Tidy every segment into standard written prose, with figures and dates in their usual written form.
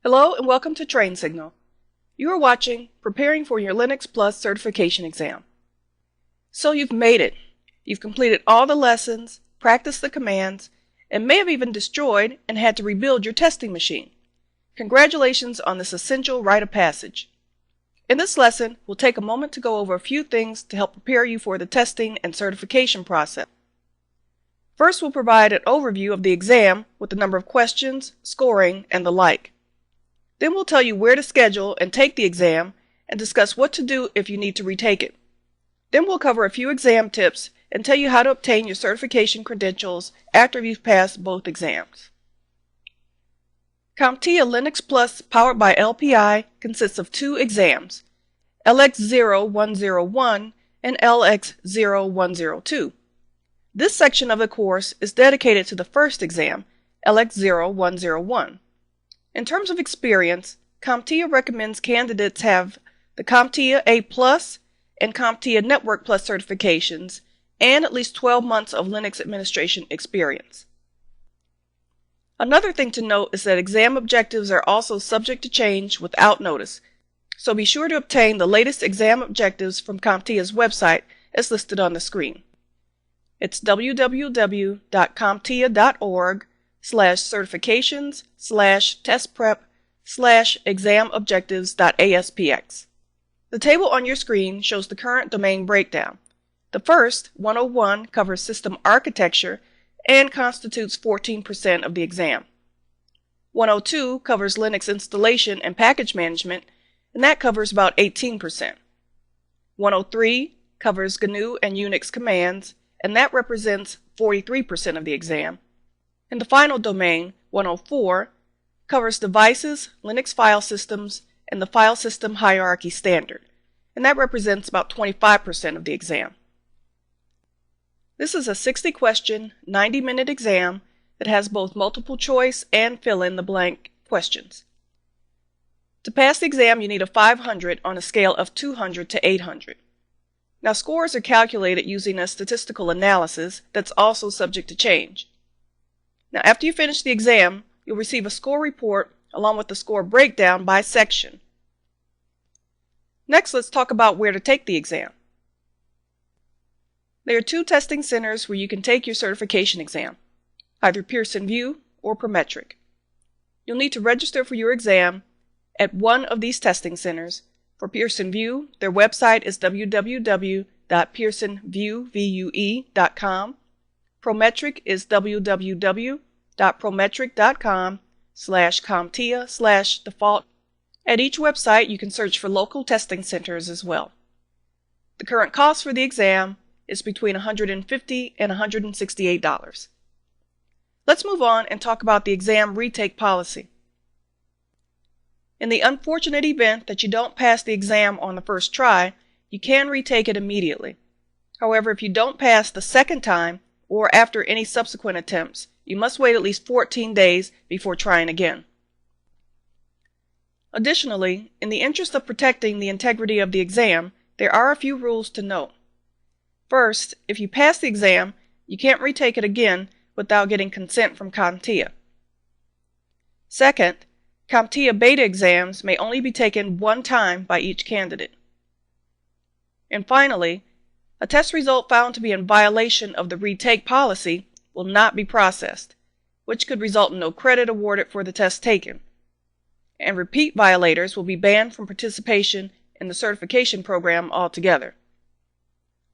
Hello and welcome to Train Signal. You are watching Preparing for your Linux Plus certification exam. So you've made it. You've completed all the lessons, practiced the commands, and may have even destroyed and had to rebuild your testing machine. Congratulations on this essential rite of passage. In this lesson, we'll take a moment to go over a few things to help prepare you for the testing and certification process. First, we'll provide an overview of the exam with the number of questions, scoring, and the like. Then we'll tell you where to schedule and take the exam and discuss what to do if you need to retake it. Then we'll cover a few exam tips and tell you how to obtain your certification credentials after you've passed both exams. CompTIA Linux Plus powered by LPI consists of two exams, LXO 101 and LXO 102. This section of the course is dedicated to the first exam, LXO 101. In terms of experience, CompTIA recommends candidates have the CompTIA A+ and CompTIA Network Plus certifications and at least 12 months of Linux administration experience. Another thing to note is that exam objectives are also subject to change without notice, so be sure to obtain the latest exam objectives from CompTIA's website as listed on the screen. It's www.comptia.org/certifications/testprep/examobjectives.aspx. The table on your screen shows the current domain breakdown. The first, 101, covers system architecture and constitutes 14% of the exam. 102 covers Linux installation and package management, and that covers about 18%. 103 covers GNU and Unix commands, and that represents 43% of the exam. And the final domain, 104, covers devices, Linux file systems, and the file system hierarchy standard, and that represents about 25% of the exam. This is a 60-question, 90-minute exam that has both multiple choice and fill-in-the-blank questions. To pass the exam, you need a 500 on a scale of 200 to 800. Now, scores are calculated using a statistical analysis that's also subject to change. Now, after you finish the exam, you'll receive a score report along with the score breakdown by section. Next, let's talk about where to take the exam. There are two testing centers where you can take your certification exam, either Pearson VUE or Prometric. You'll need to register for your exam at one of these testing centers. For Pearson VUE, their website is www.pearsonvue.com. Prometric is www.prometric.com/CompTIA/default. At each website, you can search for local testing centers as well. The current cost for the exam is between $150 and $168. Let's move on and talk about the exam retake policy. In the unfortunate event that you don't pass the exam on the first try, you can retake it immediately. However, if you don't pass the second time or after any subsequent attempts, you must wait at least 14 days before trying again. Additionally, in the interest of protecting the integrity of the exam, there are a few rules to note. First, if you pass the exam, you can't retake it again without getting consent from CompTIA. Second, CompTIA beta exams may only be taken one time by each candidate. And finally, a test result found to be in violation of the retake policy will not be processed, which could result in no credit awarded for the test taken. And repeat violators will be banned from participation in the certification program altogether.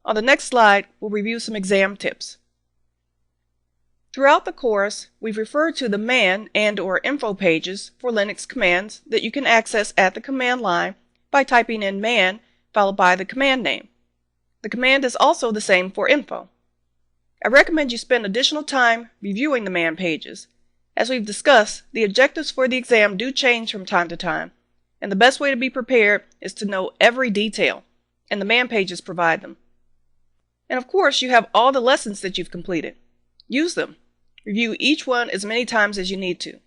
On the next slide, we'll review some exam tips. Throughout the course, we've referred to the man and/or info pages for Linux commands that you can access at the command line by typing in man followed by the command name. The command is also the same for info. I recommend you spend additional time reviewing the man pages. As we've discussed, the objectives for the exam do change from time to time, and the best way to be prepared is to know every detail, and the man pages provide them. And of course, you have all the lessons that you've completed. Use them. Review each one as many times as you need to.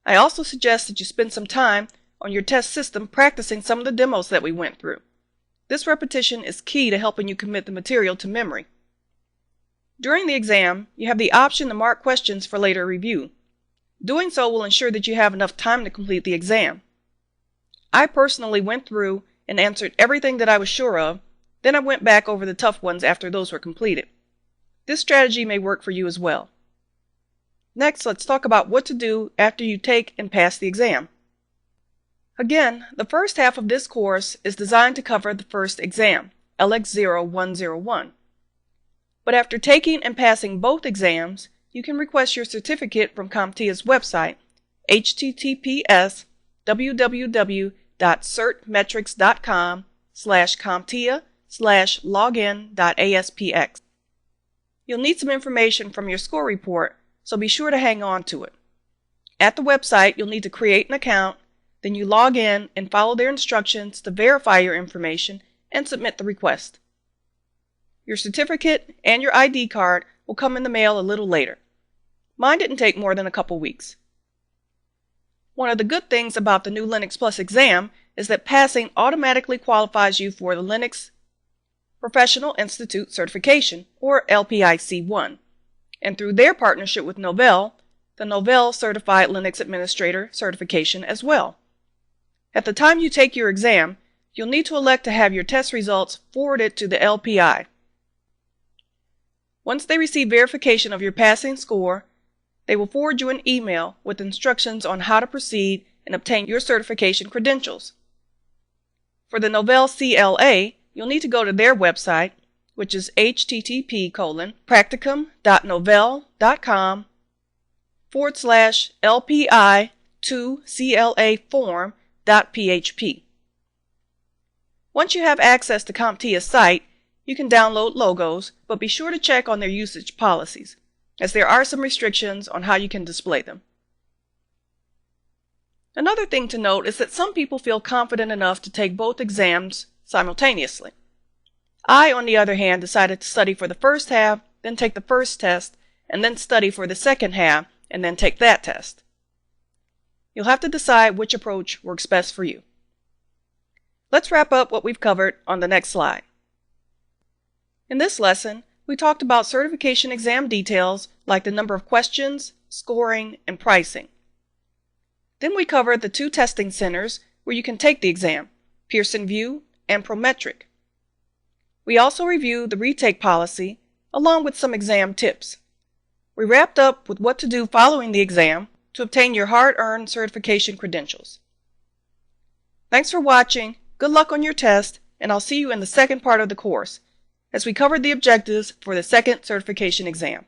I also suggest that you spend some time on your test system practicing some of the demos that we went through. This repetition is key to helping you commit the material to memory. During the exam, you have the option to mark questions for later review. Doing so will ensure that you have enough time to complete the exam. I personally went through and answered everything that I was sure of, then I went back over the tough ones after those were completed. This strategy may work for you as well. Next, let's talk about what to do after you take and pass the exam. Again, the first half of this course is designed to cover the first exam, LXO 101. But after taking and passing both exams, you can request your certificate from CompTIA's website, https://www.certmetrics.com/CompTIA/login.aspx. You'll need some information from your score report, so be sure to hang on to it. At the website, you'll need to create an account, then you log in and follow their instructions to verify your information and submit the request. Your certificate and your ID card will come in the mail a little later. Mine didn't take more than a couple weeks. One of the good things about the new Linux Plus exam is that passing automatically qualifies you for the Linux Professional Institute Certification, or LPIC-1, and through their partnership with Novell, the Novell Certified Linux Administrator Certification as well. At the time you take your exam, you'll need to elect to have your test results forwarded to the LPI. Once they receive verification of your passing score, they will forward you an email with instructions on how to proceed and obtain your certification credentials. For the Novell CLA, you'll need to go to their website, which is http://lpi2claform.php. Once you have access to CompTIA's site, you can download logos, but be sure to check on their usage policies, as there are some restrictions on how you can display them. Another thing to note is that some people feel confident enough to take both exams simultaneously. I, on the other hand, decided to study for the first half, then take the first test, and then study for the second half, and then take that test. You'll have to decide which approach works best for you. Let's wrap up what we've covered on the next slide. In this lesson, we talked about certification exam details like the number of questions, scoring, and pricing. Then we covered the two testing centers where you can take the exam, Pearson VUE and Prometric. We also reviewed the retake policy along with some exam tips. We wrapped up with what to do following the exam to obtain your hard-earned certification credentials. Thanks for watching, good luck on your test, and I'll see you in the second part of the course, as we covered the objectives for the second certification exam.